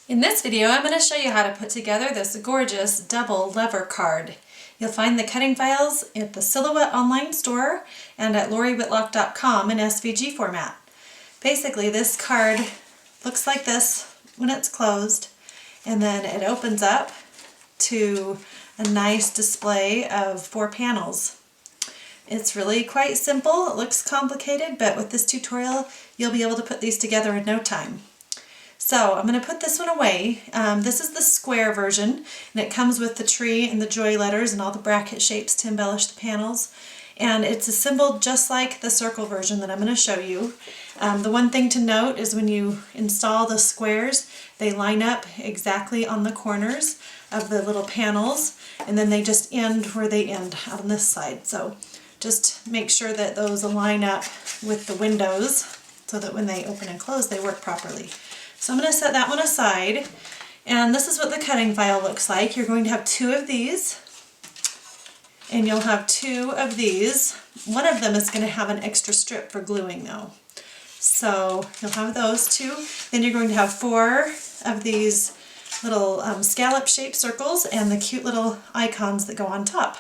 In this video, I'm going to show you how to put together this gorgeous double lever card. You'll find the cutting files at the Silhouette online store and at loriwhitlock.com in SVG format. Basically, this card looks like this when it's closed, and then it opens up to a nice display of 4 panels. It's really quite simple. It looks complicated, but with this tutorial, you'll be able to put these together in no time. So I'm going to put this one away. This is the square version, and it comes with the tree and the joy letters and all the bracket shapes to embellish the panels. And it's assembled just like the circle version that I'm going to show you. The one thing to note is when you install the squares, they line up exactly on the corners of the little panels, and then they just end where they end on this side. So just make sure that those align up with the windows so that when they open and close, they work properly. So I'm going to set that one aside, and this is what the cutting file looks like. You're going to have 2 of these, and you'll have 2 of these. One of them is going to have an extra strip for gluing though. So you'll have those 2. Then you're going to have 4 of these little scallop shaped circles and the cute little icons that go on top.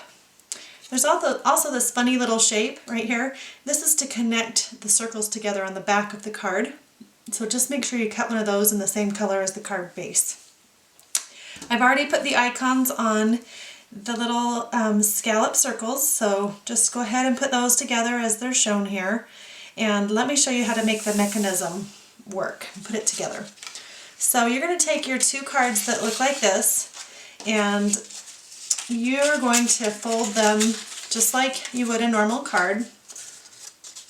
There's also this funny little shape right here. This is to connect the circles together on the back of the card. So just make sure you cut one of those in the same color as the card base. I've already put the icons on the little scallop circles, so just go ahead and put those together as they're shown here. And let me show you how to make the mechanism work and put it together. So you're going to take your 2 cards that look like this, and you're going to fold them just like you would a normal card,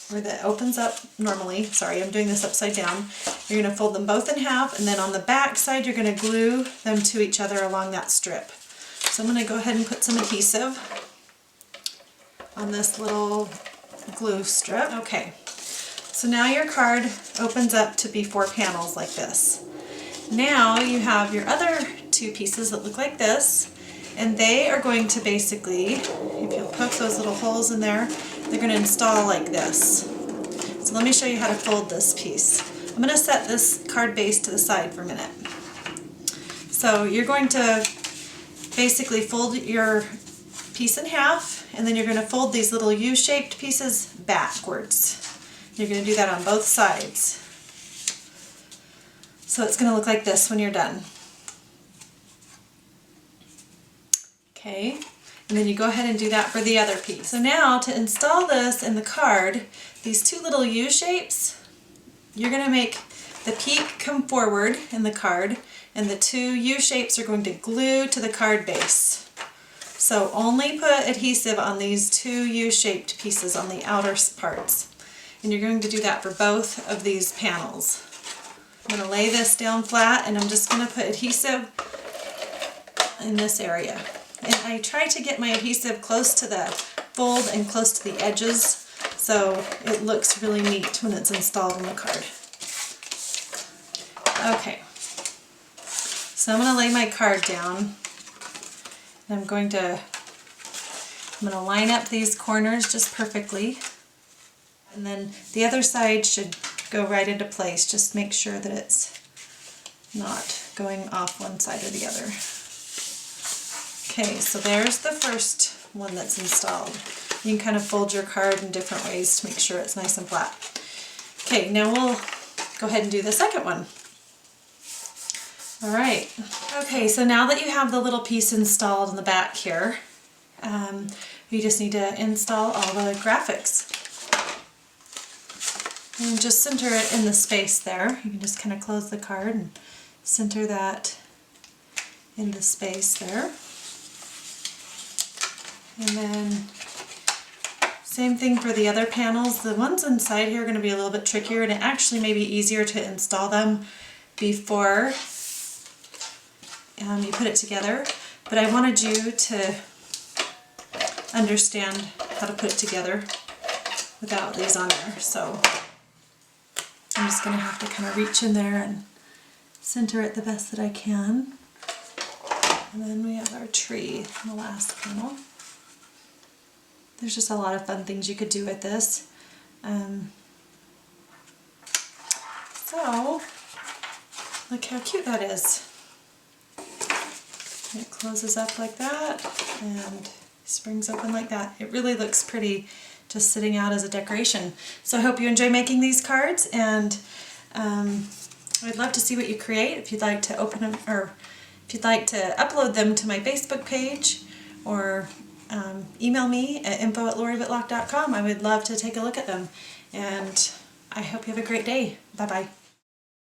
where that opens up normally. Sorry, I'm doing this upside down. You're going to fold them both in half, and then on the back side you're going to glue them to each other along that strip. So I'm going to go ahead and put some adhesive on this little glue strip. Okay, so now your card opens up to be 4 panels like this. Now you have your other 2 pieces that look like this, and they are going to basically, if you'll poke those little holes in there, they're going to install like this. So let me show you how to fold this piece. I'm going to set this card base to the side for a minute. So you're going to basically fold your piece in half, and then you're going to fold these little U-shaped pieces backwards. You're going to do that on both sides. So it's going to look like this when you're done. Okay. And then you go ahead and do that for the other piece. So now to install this in the card, these 2 little U shapes, you're going to make the peak come forward in the card, and the 2 U shapes are going to glue to the card base. So only put adhesive on these 2 U-shaped pieces on the outer parts. And you're going to do that for both of these panels. I'm going to lay this down flat, and I'm just going to put adhesive in this area. And I try to get my adhesive close to the fold and close to the edges, so it looks really neat when it's installed in the card. Okay, so I'm going to lay my card down, and I'm going to line up these corners just perfectly, and then the other side should go right into place. Just make sure that it's not going off one side or the other. Okay, so there's the first one that's installed. You can kind of fold your card in different ways to make sure it's nice and flat. Okay, now we'll go ahead and do the second one. Alright, okay, so now that you have the little piece installed in the back here, you just need to install all the graphics. And just center it in the space there. You can just kind of close the card and center that in the space there. And then same thing for the other panels. The ones inside here are going to be a little bit trickier, and it actually may be easier to install them before you put it together. But I wanted you to understand how to put it together without these on there. So I'm just going to have to kind of reach in there and center it the best that I can. And then we have our tree in the last panel. There's just a lot of fun things you could do with this. So Look how cute that is. It closes up like that and springs open like that. It really looks pretty just sitting out as a decoration. So I hope you enjoy making these cards, and I'd love to see what you create. If you'd like to open them, or if you'd like to upload them to my Facebook page, or email me at info@loriwhitlock.com. I would love to take a look at them. And I hope you have a great day. Bye-bye.